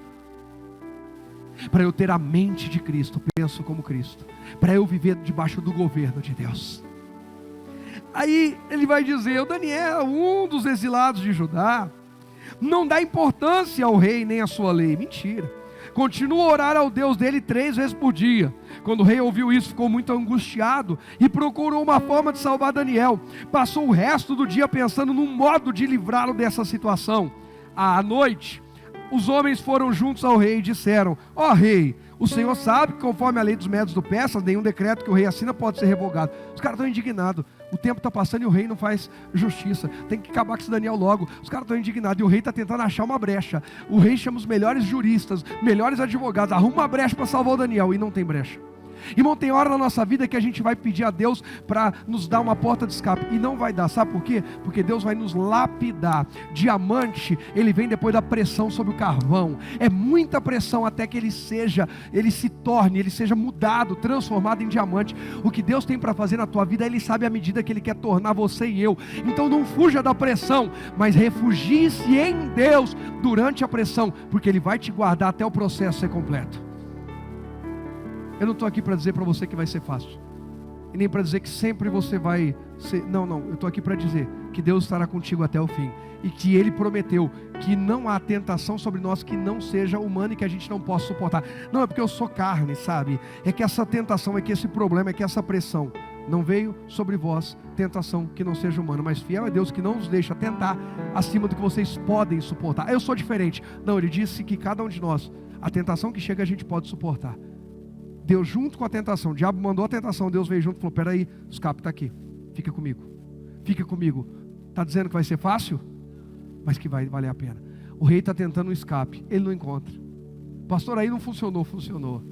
Para eu ter a mente de Cristo, penso como Cristo. Para eu viver debaixo do governo de Deus. Aí ele vai dizer, o Daniel, um dos exilados de Judá, não dá importância ao rei nem à sua lei. Mentira. Continua a orar ao Deus dele 3 vezes por dia. Quando o rei ouviu isso, ficou muito angustiado e procurou uma forma de salvar Daniel. Passou o resto do dia pensando num modo de livrá-lo dessa situação. À noite, os homens foram juntos ao rei e disseram, ó rei, o senhor sabe que conforme a lei dos Medos do Persas, nenhum decreto que o rei assina pode ser revogado. Os caras estão indignados. O tempo está passando e o rei não faz justiça. Tem que acabar com esse Daniel logo. Os caras estão indignados e o rei está tentando achar uma brecha. O rei chama os melhores juristas, melhores advogados, arruma uma brecha para salvar o Daniel e não tem brecha. Irmão, tem hora na nossa vida que a gente vai pedir a Deus para nos dar uma porta de escape e não vai dar, sabe por quê? Porque Deus vai nos lapidar. Diamante, ele vem depois da pressão sobre o carvão. É muita pressão até que ele seja mudado, transformado em diamante. O que Deus tem para fazer na tua vida, Ele sabe a medida que Ele quer tornar você e eu. Então não fuja da pressão, mas refugie-se em Deus durante a pressão, porque Ele vai te guardar até o processo ser completo. Eu não estou aqui para dizer para você que vai ser fácil, e nem para dizer que sempre você vai ser, não, eu estou aqui para dizer que Deus estará contigo até o fim, e que Ele prometeu que não há tentação sobre nós que não seja humana e que a gente não possa suportar. Não é porque eu sou carne, sabe? É que essa tentação, é que esse problema, é que essa pressão não veio sobre vós, tentação que não seja humana, mas fiel é Deus que não nos deixa tentar acima do que vocês podem suportar. Eu sou diferente. Não, Ele disse que cada um de nós, a tentação que chega a gente pode suportar. Deus junto com a tentação, o diabo mandou a tentação, Deus veio junto e falou, peraí, o escape está aqui, fica comigo, está dizendo que vai ser fácil? Mas que vai valer a pena. O rei está tentando um escape, ele não encontra. Pastor, aí não funcionou,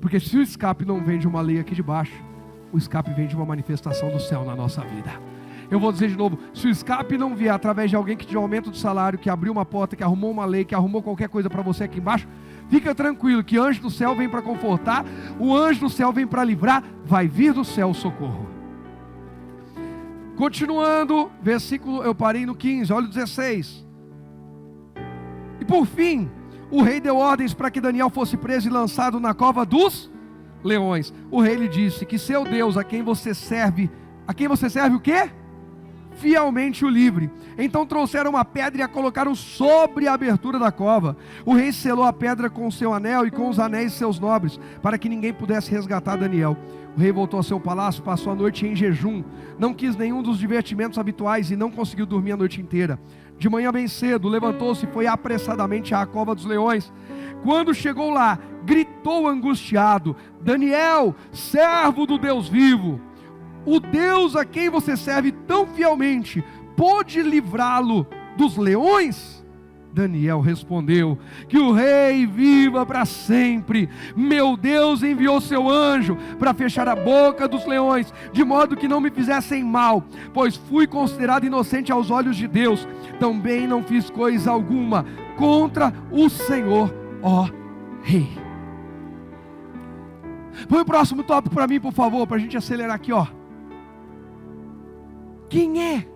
porque se o escape não vem de uma lei aqui de baixo, o escape vem de uma manifestação do céu na nossa vida. Eu vou dizer de novo, se o escape não vier através de alguém que te deu aumento de salário, que abriu uma porta, que arrumou uma lei, que arrumou qualquer coisa para você aqui embaixo, fica tranquilo que anjo do céu vem para confortar, o anjo do céu vem para livrar, vai vir do céu o socorro. Continuando, versículo, eu parei no 15, olha o 16. E por fim, o rei deu ordens para que Daniel fosse preso e lançado na cova dos leões. O rei lhe disse que seu Deus, a quem você serve o quê? Fielmente o livre. Então trouxeram uma pedra e a colocaram sobre a abertura da cova. O rei selou a pedra com o seu anel e com os anéis de seus nobres, para que ninguém pudesse resgatar Daniel. O rei voltou ao seu palácio, passou a noite em jejum, não quis nenhum dos divertimentos habituais e não conseguiu dormir a noite inteira. De manhã bem cedo, levantou-se e foi apressadamente à cova dos leões. Quando chegou lá, gritou angustiado: Daniel, servo do Deus vivo, o Deus a quem você serve tão fielmente, pôde livrá-lo dos leões? Daniel respondeu: que o rei viva para sempre. Meu Deus enviou seu anjo para fechar a boca dos leões, de modo que não me fizessem mal, pois fui considerado inocente aos olhos de Deus. Também não fiz coisa alguma contra o Senhor, ó rei. Põe o próximo tópico para mim, por favor, para a gente acelerar aqui, ó. Quem é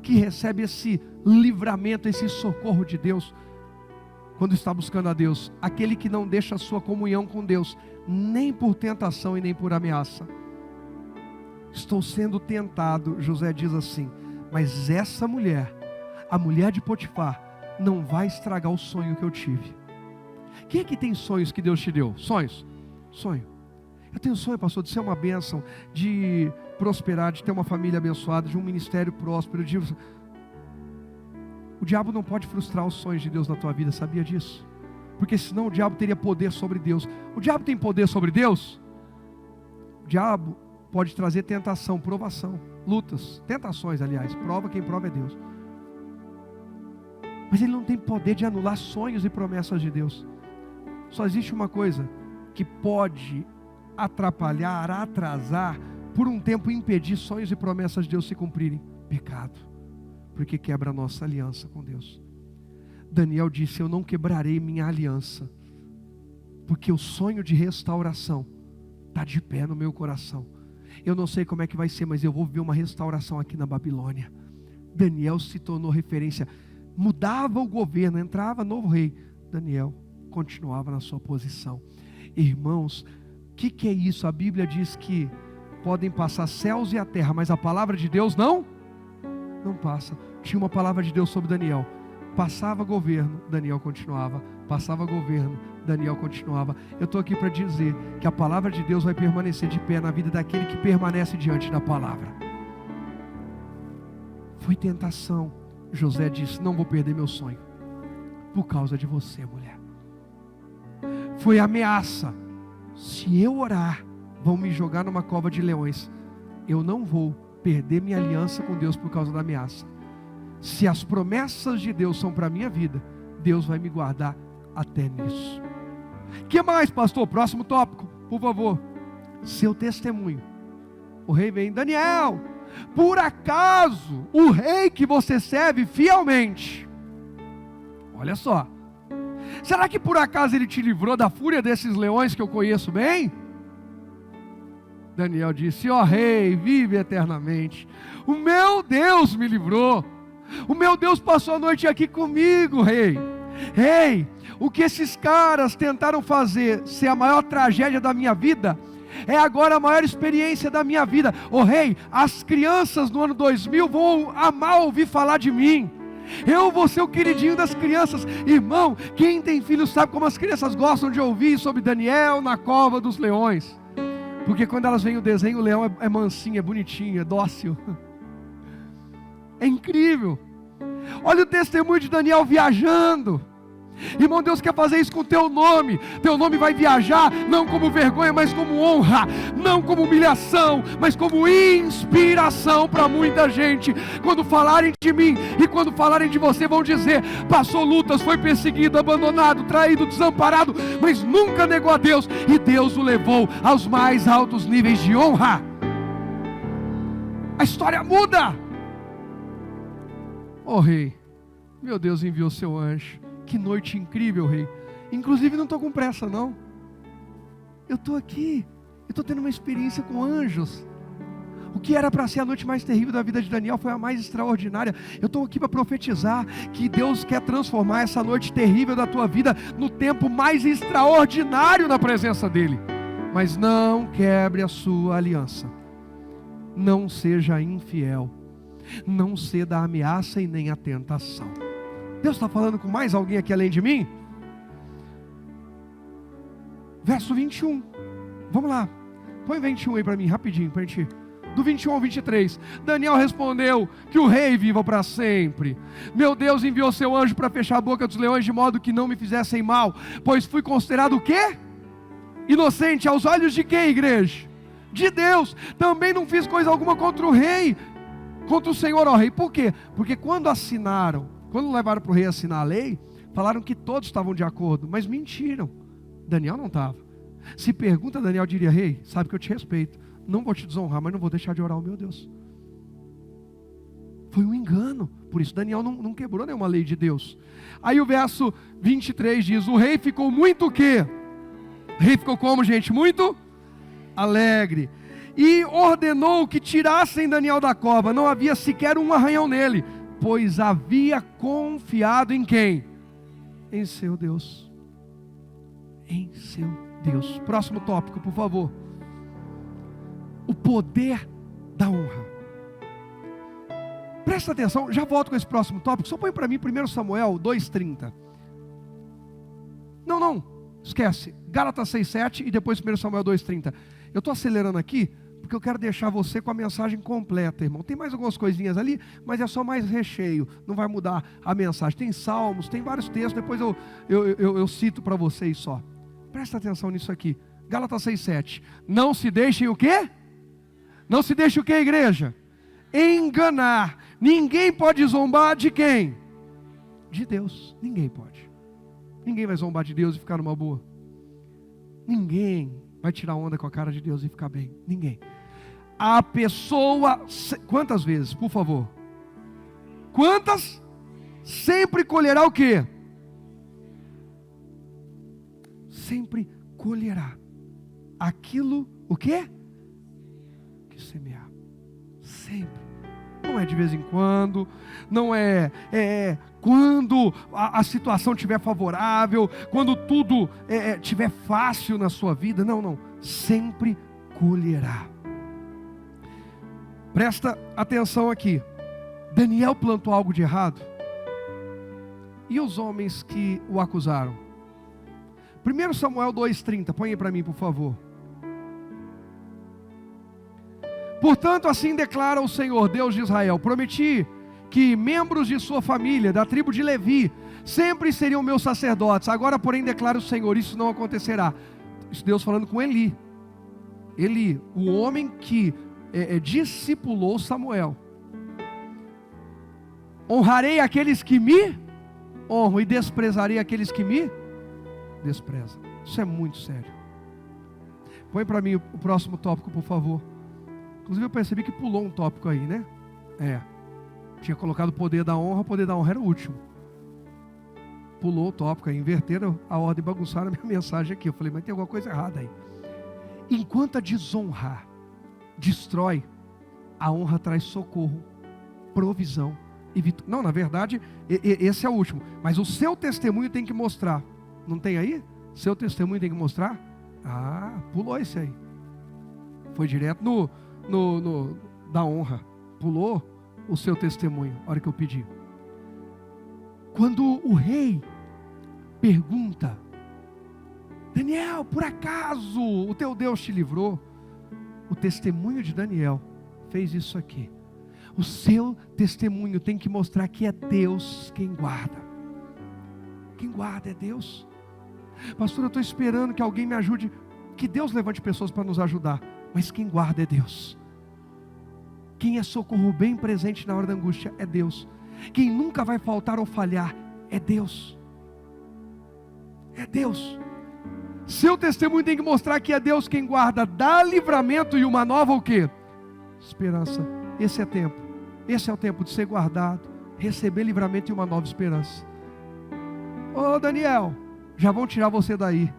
que recebe esse livramento, esse socorro de Deus, quando está buscando a Deus? Aquele que não deixa a sua comunhão com Deus, nem por tentação e nem por ameaça. Estou sendo tentado, José diz assim, mas essa mulher, a mulher de Potifar, não vai estragar o sonho que eu tive. Quem é que tem sonhos que Deus te deu? Sonhos? Sonho. Eu tenho sonho, pastor, de ser uma bênção, de prosperar, de ter uma família abençoada, de um ministério próspero. O diabo não pode frustrar os sonhos de Deus na tua vida, sabia disso? Porque senão o diabo teria poder sobre Deus. O diabo tem poder sobre Deus? O diabo pode trazer tentação, provação, lutas, tentações, aliás. Prova, quem prova é Deus. Mas ele não tem poder de anular sonhos e promessas de Deus. Só existe uma coisa que pode atrapalhar, atrasar, por um tempo impedir sonhos e promessas de Deus se cumprirem: pecado, porque quebra a nossa aliança com Deus. Daniel disse: eu não quebrarei minha aliança, porque o sonho de restauração está de pé no meu coração. Eu não sei como é que vai ser, mas eu vou ver uma restauração aqui na Babilônia. Daniel se tornou referência. mudava o governo, entrava novo rei, Daniel continuava na sua posição. Irmãos, o que é isso? A Bíblia diz que podem passar céus e a terra, mas a palavra de Deus não passa. Tinha uma palavra de Deus sobre Daniel. Passava governo, Daniel continuava. Passava governo, Daniel continuava. Eu estou aqui para dizer que a palavra de Deus vai permanecer de pé na vida daquele que permanece diante da palavra. Foi tentação. José disse: não vou perder meu sonho por causa de você, mulher. Foi ameaça: se eu orar, vão me jogar numa cova de leões. Eu não vou perder minha aliança com Deus por causa da ameaça. Se as promessas de Deus são para a minha vida, Deus vai me guardar até nisso. Que mais, pastor? Próximo tópico, por favor. Seu testemunho. O rei vem: Daniel, por acaso o rei que você serve fielmente, olha só, será que por acaso ele te livrou da fúria desses leões que eu conheço bem? Daniel disse: ó rei, vive eternamente. O meu Deus me livrou. O meu Deus passou a noite aqui comigo, rei. Rei, o que esses caras tentaram fazer ser a maior tragédia da minha vida, é agora a maior experiência da minha vida. Ô rei, as crianças no ano 2000 vão amar ouvir falar de mim. Eu vou ser o queridinho das crianças. Irmão, quem tem filho sabe como as crianças gostam de ouvir sobre Daniel na cova dos leões. Porque quando elas veem o desenho, o leão é mansinho, é bonitinho, é dócil. É incrível. Olha o testemunho de Daniel viajando. Irmão, Deus quer fazer isso com o teu nome. Teu nome vai viajar, não como vergonha, mas como honra. Não como humilhação, mas como inspiração para muita gente. Quando falarem de mim e quando falarem de você, vão dizer: passou lutas, foi perseguido, abandonado, traído, desamparado, mas nunca negou a Deus, e Deus o levou aos mais altos níveis de honra. A história muda. Oh rei, meu Deus enviou seu anjo. Que noite incrível, rei. Inclusive não estou com pressa não. Eu estou aqui. Eu estou tendo uma experiência com anjos. O que era para ser a noite mais terrível da vida de Daniel foi a mais extraordinária. Eu estou aqui para profetizar que Deus quer transformar essa noite terrível da tua vida no tempo mais extraordinário na presença dEle. Mas não quebre a sua aliança. Não seja infiel. Não ceda à ameaça e nem à tentação. Deus está falando com mais alguém aqui além de mim? Verso 21. Vamos lá. Põe 21 aí para mim, rapidinho, para a gente. Do 21 ao 23. Daniel respondeu: que o rei viva para sempre. Meu Deus enviou seu anjo para fechar a boca dos leões, de modo que não me fizessem mal. Pois fui considerado o quê? Inocente aos olhos de quem, igreja? De Deus. Também não fiz coisa alguma contra o rei, contra o Senhor, ó rei. Por quê? Porque quando levaram para o rei assinar a lei, falaram que todos estavam de acordo, mas mentiram. Daniel não estava. Se pergunta, Daniel diria: rei, sabe que eu te respeito, não vou te desonrar, mas não vou deixar de orar ao meu Deus. Foi um engano. Por isso Daniel não quebrou nenhuma lei de Deus. Aí o verso 23 diz: o rei ficou muito o quê? O rei ficou como, gente? Muito alegre. E ordenou que tirassem Daniel da cova. Não havia sequer um arranhão nele, pois havia confiado em quem? Em seu Deus. Em seu Deus. Próximo tópico, por favor. O poder da honra. Presta atenção, já volto com esse próximo tópico. Só põe para mim 1 Samuel 2,30. Não, esquece. Gálatas 6,7 e depois 1 Samuel 2,30. Eu estou acelerando aqui porque eu quero deixar você com a mensagem completa, irmão. Tem mais algumas coisinhas ali, mas é só mais recheio, não vai mudar a mensagem. Tem salmos, tem vários textos, depois eu cito para vocês só. Presta atenção nisso aqui. Gálatas 6,7. Não se deixem o quê? Não se deixe o quê, igreja? Enganar. Ninguém pode zombar de quem? De Deus. Ninguém pode. Ninguém vai zombar de Deus e ficar numa boa. Ninguém vai tirar onda com a cara de Deus e ficar bem. Ninguém. A pessoa, quantas vezes, por favor? Quantas? Sempre colherá o quê? Sempre colherá aquilo, o quê? Que semear. Sempre. Não é de vez em quando, não é quando a situação estiver favorável, quando tudo estiver fácil na sua vida. Não, sempre colherá. Presta atenção aqui. Daniel plantou algo de errado? E os homens que o acusaram? 1 Samuel 2,30, põe aí para mim, por favor. Portanto, assim declara o Senhor, Deus de Israel: prometi que membros de sua família, da tribo de Levi, sempre seriam meus sacerdotes. Agora, porém, declara o Senhor, isso não acontecerá. Isso Deus falando com Eli. Eli, o homem que discipulou Samuel. Honrarei aqueles que me honram e desprezarei aqueles que me desprezam. Isso é muito sério. Põe para mim o próximo tópico, por favor. Inclusive eu percebi que pulou um tópico aí, né? Tinha colocado o poder da honra era o último. Pulou o tópico aí, inverteram a ordem, bagunçaram a minha mensagem aqui. Eu falei, mas tem alguma coisa errada aí. Enquanto a desonra destrói, a honra traz socorro, provisão e vitória. Não, na verdade, esse é o último. Mas o seu testemunho tem que mostrar. Não tem aí? Seu testemunho tem que mostrar? Pulou esse aí. Foi direto da honra. Pulou o seu testemunho, a hora que eu pedi. Quando o rei pergunta: Daniel, por acaso o teu Deus te livrou? O testemunho de Daniel fez isso aqui. O seu testemunho tem que mostrar que é Deus quem guarda. Quem guarda é Deus. Pastor, eu estou esperando que alguém me ajude. Que Deus levante pessoas para nos ajudar. Mas quem guarda é Deus. Quem é socorro bem presente na hora da angústia é Deus. Quem nunca vai faltar ou falhar é Deus. É Deus. Seu testemunho tem que mostrar que é Deus quem guarda, dá livramento e uma nova o quê? Esperança. Esse é tempo. Esse é o tempo de ser guardado, receber livramento e uma nova esperança. Ô Daniel, já vão tirar você daí.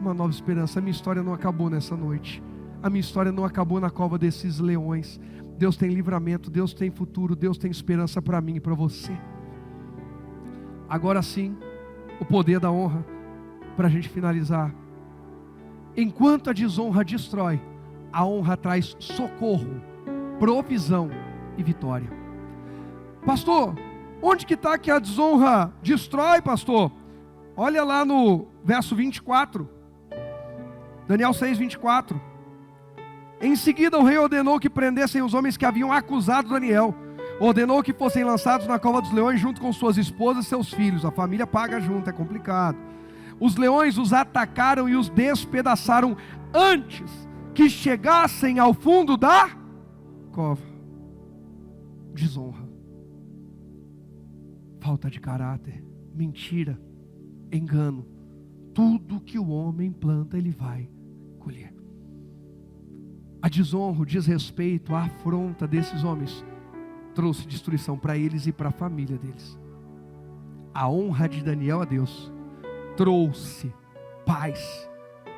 Uma nova esperança. A minha história não acabou nessa noite. A minha história não acabou na cova desses leões. Deus tem livramento, Deus tem futuro, Deus tem esperança para mim e para você. Agora sim, o poder da honra, para a gente finalizar. Enquanto a desonra destrói, a honra traz socorro, provisão e vitória. Pastor, onde que está que a desonra destrói, pastor? Olha lá no verso 24, Daniel 6, 24. Em seguida o rei ordenou que prendessem os homens que haviam acusado Daniel. Ordenou que fossem lançados na cova dos leões junto com suas esposas e seus filhos. A família paga junto, é complicado. Os leões os atacaram e os despedaçaram antes que chegassem ao fundo da cova. Desonra, falta de caráter, mentira, engano. Tudo que o homem planta, ele vai colher. A desonra, o desrespeito, a afronta desses homens trouxe destruição para eles e para a família deles. A honra de Daniel a Deus trouxe paz,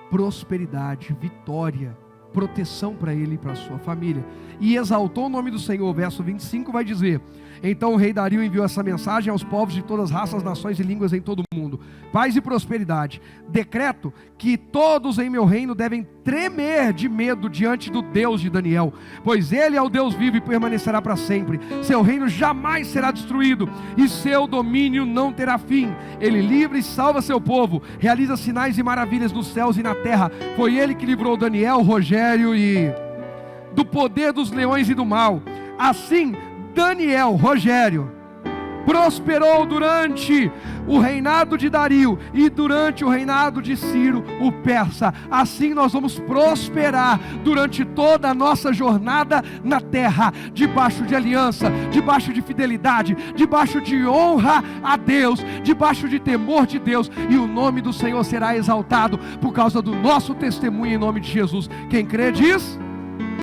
prosperidade, vitória, proteção para ele e para a sua família. E exaltou o nome do Senhor. Verso 25 vai dizer: então o rei Dario enviou essa mensagem aos povos de todas as raças, nações e línguas em todo o mundo: paz e prosperidade. Decreto que todos em meu reino devem tremer de medo diante do Deus de Daniel, pois ele é o Deus vivo e permanecerá para sempre. Seu reino jamais será destruído e seu domínio não terá fim. Ele livra e salva seu povo, realiza sinais e maravilhas nos céus e na terra. Foi ele que livrou Daniel, Rogério e do poder dos leões e do mal. Assim Daniel, Rogério, prosperou durante o reinado de Dario e durante o reinado de Ciro, o persa. Assim nós vamos prosperar durante toda a nossa jornada na terra, debaixo de aliança, debaixo de fidelidade, debaixo de honra a Deus, debaixo de temor de Deus, e o nome do Senhor será exaltado por causa do nosso testemunho em nome de Jesus. Quem crê diz...